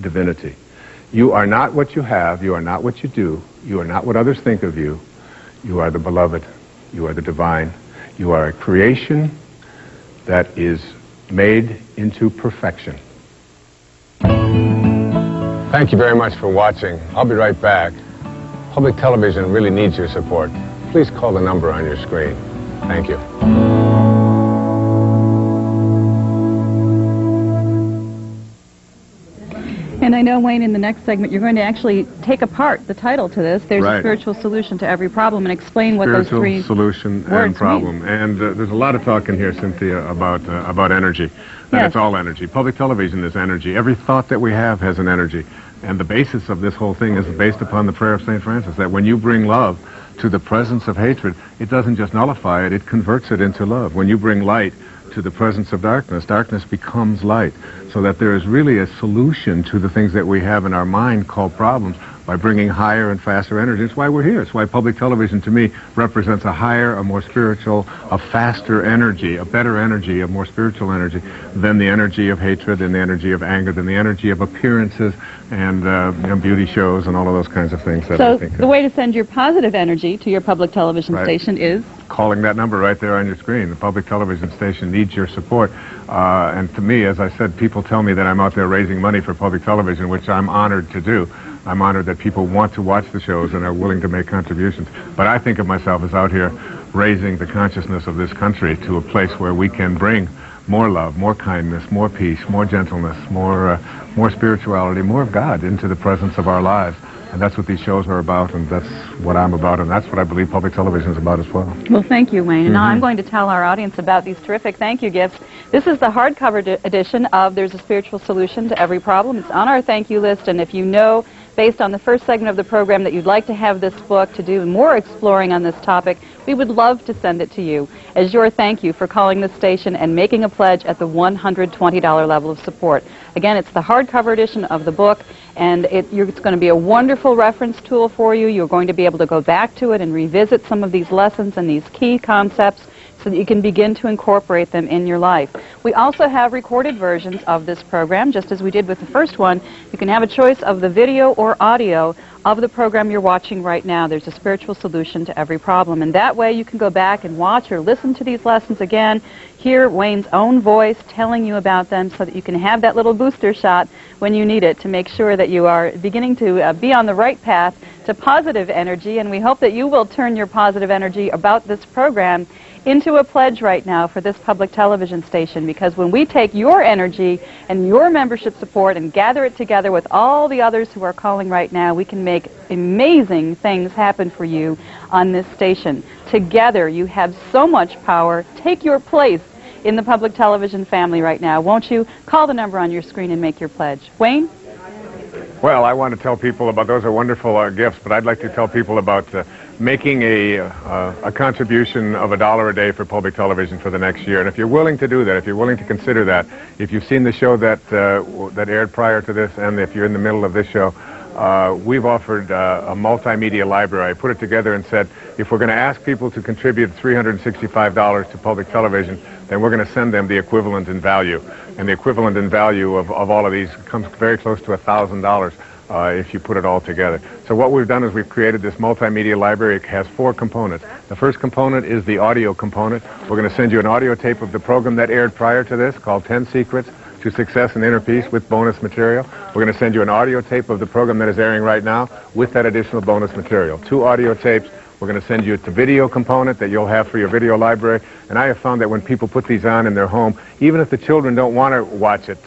divinity. You are not what you have. You are not what you do. You are not what others think of you. You are the beloved. You are the divine. You are a creation that is made into perfection. Thank you very much for watching. I'll be right back. Public television really needs your support. Please call the number on your screen. Thank you. And I know, Wayne, in the next segment, you're going to actually take apart the title to this. There's Right. a spiritual solution to every problem, and explain what those three solution words and problem. mean. And there's a lot of talk in here, Cynthia, about energy. And Yes. it's all energy. Public television is energy. Every thought that we have has an energy. And the basis of this whole thing is based upon the prayer of St. Francis, that when you bring love to the presence of hatred, it doesn't just nullify it, it converts it into love. When you bring light to the presence of darkness, darkness becomes light. So that there is really a solution to the things that we have in our mind called problems by bringing higher and faster energy. It's why we're here. It's why public television, to me, represents a higher, a more spiritual, a faster energy, a better energy, a more spiritual energy than the energy of hatred and the energy of anger, than the energy of appearances and beauty shows and all of those kinds of things. That So I think the way to send your positive energy to your public television Right. station is? calling that number right there on your screen. The public television station needs your support. And to me, as I said, people tell me that I'm out there raising money for public television, which I'm honored to do. I'm honored that people want to watch the shows and are willing to make contributions. But I think of myself as out here raising the consciousness of this country to a place where we can bring more love, more kindness, more peace, more gentleness, more spirituality, more of God into the presence of our lives. And that's what these shows are about, and that's what I'm about, and that's what I believe public television is about as well. Well, thank you, Wayne. And now I'm going to tell our audience about these terrific thank you gifts. This is the hardcover edition of There's a Spiritual Solution to Every Problem. It's on our thank you list, and if you know, based on the first segment of the program, that you'd like to have this book to do more exploring on this topic, we would love to send it to you as your thank you for calling this station and making a pledge at the $120 level of support. Again, it's the hardcover edition of the book, and it's going to be a wonderful reference tool for you. You're going to be able to go back to it and revisit some of these lessons and these key concepts so that you can begin to incorporate them in your life. We also have recorded versions of this program, just as we did with the first one. You can have a choice of the video or audio of the program you're watching right now. There's a spiritual solution to every problem, and that way you can go back and watch or listen to these lessons again, hear Wayne's own voice telling you about them so that you can have that little booster shot when you need it to make sure that you are beginning to be on the right path to positive energy. And we hope that you will turn your positive energy about this program into a pledge right now for this public television station, because when we take your energy and your membership support and gather it together with all the others who are calling right now, we can make amazing things happen for you on this station. Together, you have so much power. Take your place in the public television family right now. Won't you call the number on your screen and make your pledge? Wayne? Well, I want to tell people about, those are wonderful gifts, but I'd like to tell people about making a contribution of $1 a day for public television for the next year. And if you're willing to do that, if you're willing to consider that, if you've seen the show that aired prior to this, and if you're in the middle of this show, we've offered a multimedia library. I put it together and said, if we're going to ask people to contribute $365 to public television, then we're going to send them the equivalent in value. And the equivalent in value of all of these comes very close to $1,000 if you put it all together. So what we've done is we've created this multimedia library. It has 4 components. The first component is the audio component. We're going to send you an audio tape of the program that aired prior to this called 10 Secrets to Success and Inner Peace with bonus material. We're going to send you an audio tape of the program that is airing right now with that additional bonus material. 2 audio tapes. We're going to send you the video component that you'll have for your video library. And I have found that when people put these on in their home, even if the children don't want to watch it,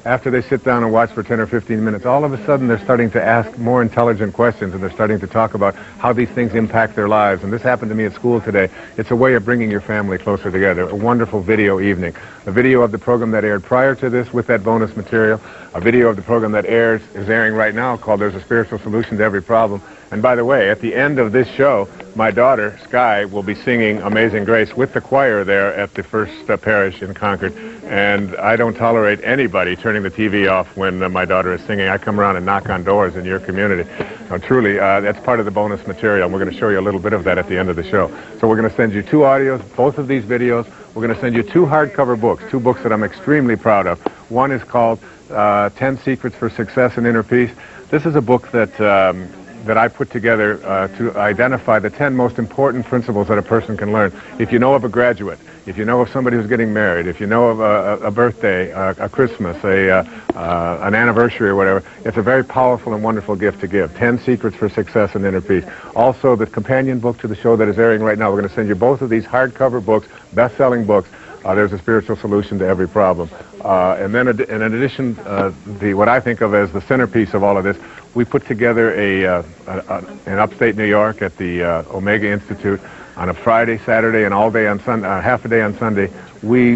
after they sit down and watch for 10 or 15 minutes, all of a sudden they're starting to ask more intelligent questions, and they're starting to talk about how these things impact their lives. And this happened to me at school today. It's a way of bringing your family closer together. A wonderful video evening. A video of the program that aired prior to this with that bonus material. A video of the program that is airing right now called There's a Spiritual Solution to Every Problem. And by the way, at the end of this show, my daughter, Sky, will be singing Amazing Grace with the choir there at the First Parish in Concord. And I don't tolerate anybody turning the TV off when my daughter is singing. I come around and knock on doors in your community. Now, truly, that's part of the bonus material. We're going to show you a little bit of that at the end of the show. So we're going to send you 2 audios, both of these videos. We're going to send you 2 hardcover books, 2 books that I'm extremely proud of. One is called 10 Secrets for Success and Inner Peace. This is a book that I put together to identify the 10 most important principles that a person can learn. If you know of a graduate, if you know of somebody who's getting married, if you know of a birthday, a Christmas, an anniversary or whatever, it's a very powerful and wonderful gift to give. 10 Secrets for Success and Inner Peace. Also, the companion book to the show that is airing right now, we're going to send you both of these hardcover books, best-selling books. There's a spiritual solution to every problem. And then in addition, what I think of as the centerpiece of all of this, we put together in upstate New York at the Omega Institute on a Friday, Saturday, and all day on Sunday, half a day on Sunday. We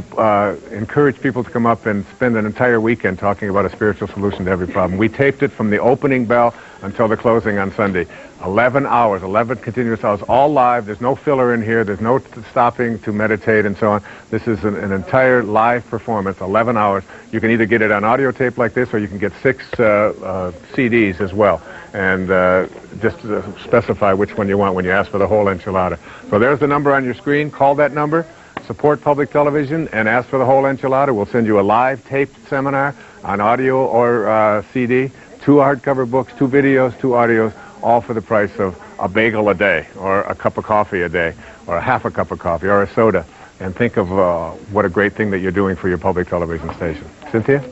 encourage people to come up and spend an entire weekend talking about a spiritual solution to every problem. We taped it from the opening bell until the closing on Sunday. 11 hours, 11 continuous hours, all live. There's no filler in here. There's no stopping to meditate and so on. This is an entire live performance, 11 hours. You can either get it on audio tape like this, or you can get 6 CDs as well. And just specify which one you want when you ask for the whole enchilada. So there's the number on your screen. Call that number. Support public television and ask for the whole enchilada. We'll send you a live taped seminar on audio or CD, 2 hardcover books, 2 videos, 2 audios, all for the price of a bagel a day, or a cup of coffee a day, or a half a cup of coffee, or a soda. And think of what a great thing that you're doing for your public television station. Cynthia?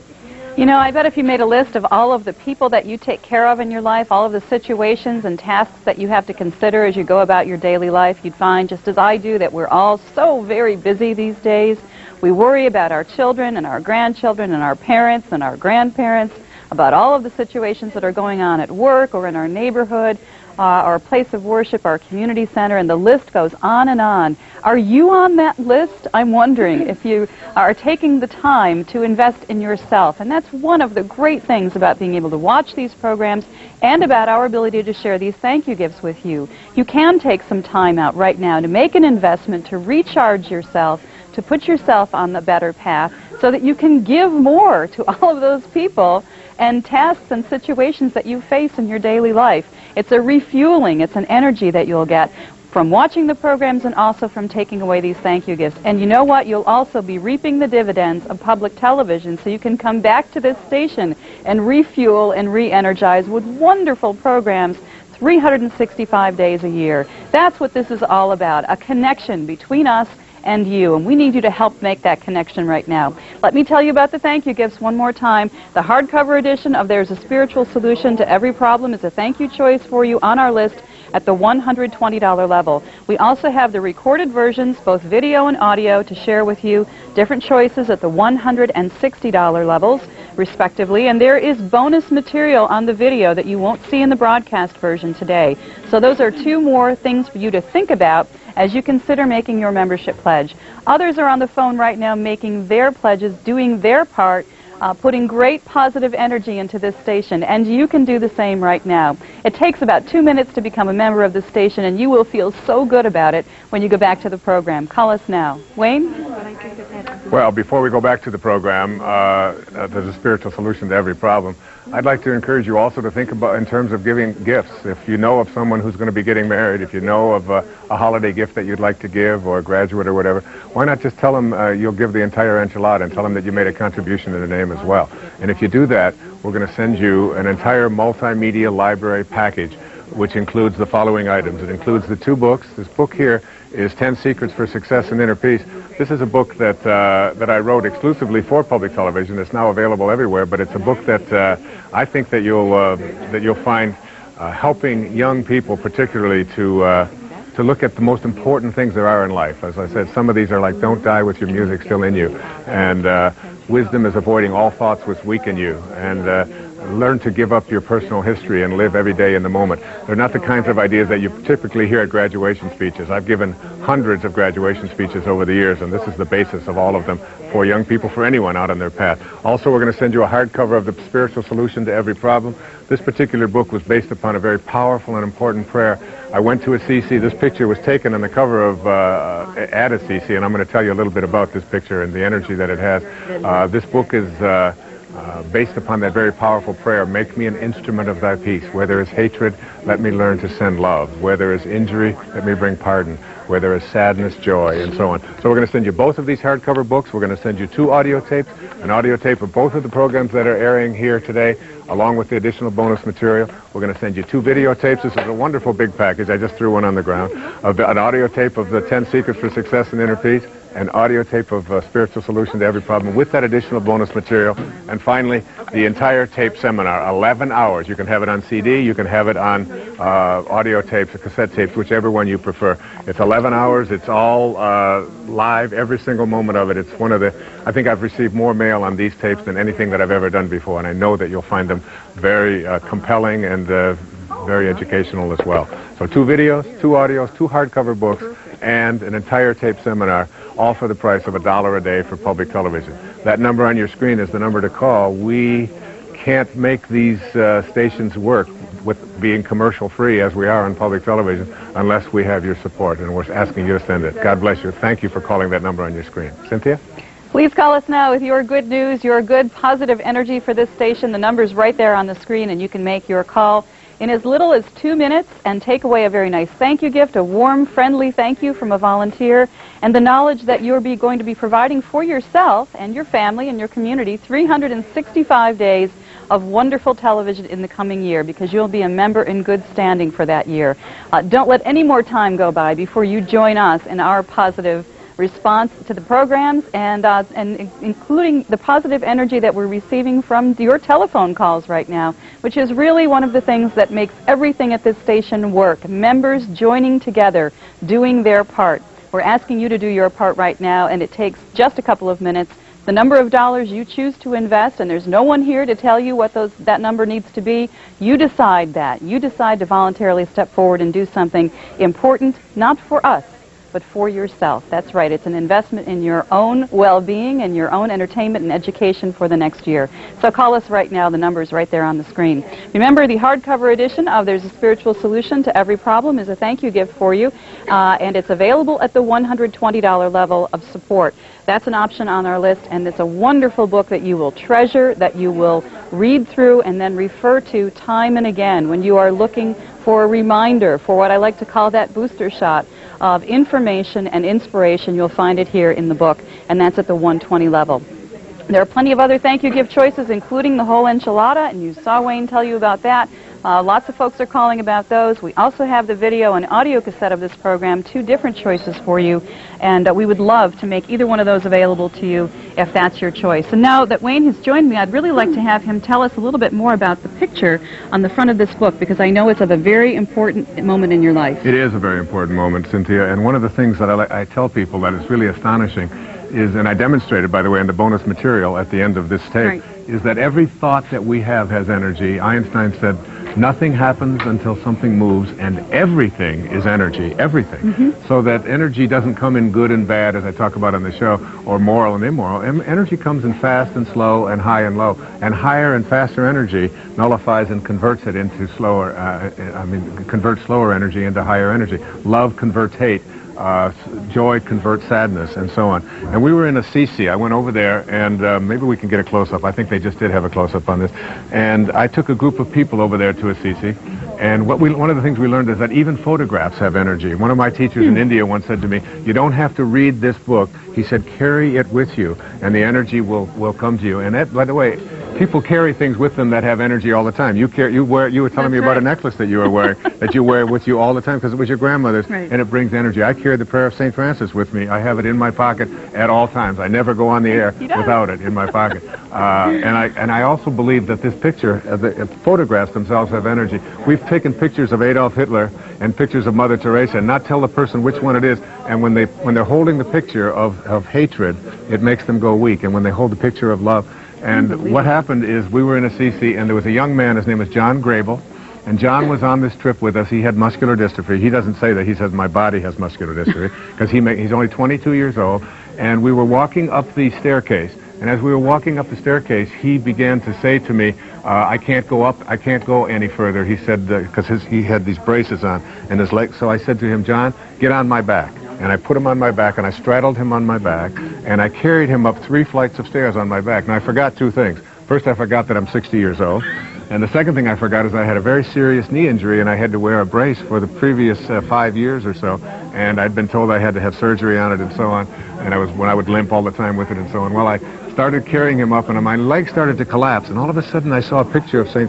You know, I bet if you made a list of all of the people that you take care of in your life, all of the situations and tasks that you have to consider as you go about your daily life, you'd find, just as I do, that we're all so very busy these days. We worry about our children and our grandchildren and our parents and our grandparents, about all of the situations that are going on at work or in our neighborhood, our place of worship, our community center, and the list goes on and on. Are you on that list? I'm wondering if you are taking the time to invest in yourself. And that's one of the great things about being able to watch these programs and about our ability to share these thank you gifts with you. You can take some time out right now to make an investment, to recharge yourself, to put yourself on the better path so that you can give more to all of those people and tasks and situations that you face in your daily life. It's a refueling, it's an energy that you'll get from watching the programs and also from taking away these thank you gifts. And you know what? You'll also be reaping the dividends of public television, so you can come back to this station and refuel and re-energize with wonderful programs 365 days a year. That's what this is all about, a connection between us and you, and we need you to help make that connection right now. Let me tell you about the thank you gifts one more time. The hardcover edition of There's a Spiritual Solution to Every Problem is a thank you choice for you on our list at the $120 level. We also have the recorded versions, both video and audio, to share with you, different choices at the $160 levels, respectively, and there is bonus material on the video that you won't see in the broadcast version today. So those are 2 more things for you to think about as you consider making your membership pledge. Others are on the phone right now making their pledges, doing their part, putting great positive energy into this station, and you can do the same right now. It takes about 2 minutes to become a member of the station, and you will feel so good about it when you go back to the program. Call us now. Wayne? Well, before we go back to the program, there's a spiritual solution to every problem. I'd like to encourage you also to think about in terms of giving gifts. If you know of someone who's going to be getting married, if you know of a holiday gift that you'd like to give, or a graduate or whatever, why not just tell them you'll give the entire enchilada and tell them that you made a contribution in their name as well. And if you do that, we're going to send you an entire multimedia library package, which includes the following items. It includes the 2 books. This book here is 10 Secrets for Success and Inner Peace. This is a book that I wrote exclusively for public television. It's now available everywhere, but it's a book that I think that you'll find helping young people, particularly to look at the most important things there are in life. As I said, some of these are like, don't die with your music still in you, and wisdom is avoiding all thoughts which weaken you, and learn to give up your personal history and live every day in the moment. They're not the kinds of ideas that you typically hear at graduation speeches. I've given hundreds of graduation speeches over the years, and this is the basis of all of them for young people, for anyone out on their path. Also, we're going to send you a hardcover of the Spiritual Solution to Every Problem. This particular book was based upon a very powerful and important prayer. I went to a CC. This picture was taken on the cover of at a CC, and I'm going to tell you a little bit about this picture and the energy that it has. This book is based upon that very powerful prayer, make me an instrument of thy peace. Where there is hatred, let me learn to send love. Where there is injury, let me bring pardon. Where there is sadness, joy, and so on. So we're going to send you both of these hardcover books. We're going to send you 2 audio tapes, an audio tape of both of the programs that are airing here today, along with the additional bonus material. We're going to send you 2 videotapes. This is a wonderful big package. I just threw one on the ground. An audio tape of the 10 Secrets for Success and Inner Peace, an audio tape of Spiritual Solution to Every Problem with that additional bonus material, and finally, the entire tape seminar, 11 hours. You can have it on CD, you can have it on audio tapes, cassette tapes, whichever one you prefer. It's 11 hours, it's all live, every single moment of it. It's one of the, I think I've received more mail on these tapes than anything that I've ever done before, and I know that you'll find them very compelling and very educational as well. So 2 videos, 2 audios, 2 hardcover books, and an entire tape seminar, all for the price of $1 a day for public television. That number on your screen is the number to call. We can't make these stations work with being commercial-free as we are on public television unless we have your support, and we're asking you to send it. God bless you. Thank you for calling that number on your screen. Cynthia? Please call us now with your good news, your good positive energy for this station. The number's right there on the screen, and you can make your call in as little as 2 minutes and take away a very nice thank you gift, a warm, friendly thank you from a volunteer, and the knowledge that you're going to be providing for yourself and your family and your community 365 days of wonderful television in the coming year, because you'll be a member in good standing for that year. Don't let any more time go by before you join us in our positive response to the programs, and including the positive energy that we're receiving from your telephone calls right now, which is really one of the things that makes everything at this station work. Members joining together, doing their part. We're asking you to do your part right now, and it takes just a couple of minutes. The number of dollars you choose to invest, and there's no one here to tell you what that number needs to be. You decide that. You decide to voluntarily step forward and do something important, not for us, but for yourself. That's right. It's an investment in your own well-being and your own entertainment and education for the next year. So call us right now. The number's right there on the screen. Remember, the hardcover edition of There's a Spiritual Solution to Every Problem is a thank you gift for you, and it's available at the $120 level of support. That's an option on our list, and it's a wonderful book that you will treasure, that you will read through and then refer to time and again when you are looking for a reminder, for what I like to call that booster shot of information and inspiration. You'll find it here in the book, and that's at the 120 level. There are plenty of other thank you gift choices, including the whole enchilada, and you saw Wayne tell you about that. Lots of folks are calling about those. We also have the video and audio cassette of this program, 2 different choices for you, and we would love to make either one of those available to you if that's your choice. And now that Wayne has joined me, I'd really like to have him tell us a little bit more about the picture on the front of this book, because I know it's of a very important moment in your life. It is a very important moment, Cynthia, and one of the things that I tell people that is really astonishing is, and I demonstrated, by the way, in the bonus material at the end of this tape, Right. is that every thought that we have has energy. Einstein said, nothing happens until something moves, and everything is energy, everything. So that energy doesn't come in good and bad, as I talk about on the show, or moral and immoral. Energy comes in fast and slow and high and low. And higher and faster energy nullifies and converts it into slower, converts slower energy into higher energy. Love converts hate. Joy converts sadness, and so on. And we were in Assisi. I went over there, and maybe we can get a close-up. I think they just did have a close-up on this. And I took a group of people over there to Assisi, and one of the things we learned is that even photographs have energy. One of my teachers in India once said to me, you don't have to read this book. He said, carry it with you, and the energy will come to you. And that, by the way, people carry things with them that have energy all the time. You were telling me about a necklace that you were wearing, that you wear with you all the time because it was your grandmother's, and it brings energy. I carry the prayer of St. Francis with me. I have it in my pocket at all times. I never go on the air without it in my pocket. And I also believe that this picture, the photographs themselves have energy. We've taken pictures of Adolf Hitler and pictures of Mother Teresa and not tell the person which one it is. And when they're holding the picture of hatred, it makes them go weak. And when they hold the picture of love, and what happened is we were in Assisi, and there was a young man, his name was John Grable, and John was on this trip with us. He had muscular dystrophy. He doesn't say that. He says, my body has muscular dystrophy, because he's only 22 years old, and we were walking up the staircase, and as we were walking up the staircase, he began to say to me, I can't go up, I can't go any further. He said, because he had these braces on in his legs, so I said to him, John, get on my back. And I put him on my back, and I straddled him on my back, and I carried him up 3 flights of stairs on my back. Now, I forgot 2 things. First, I forgot that I'm 60 years old. And the second thing I forgot is I had a very serious knee injury, and I had to wear a brace for the previous 5 years or so. And I'd been told I had to have surgery on it and so on. And when I would limp all the time with it and so on. Well, I started carrying him up, and my leg started to collapse. And all of a sudden, I saw a picture of St.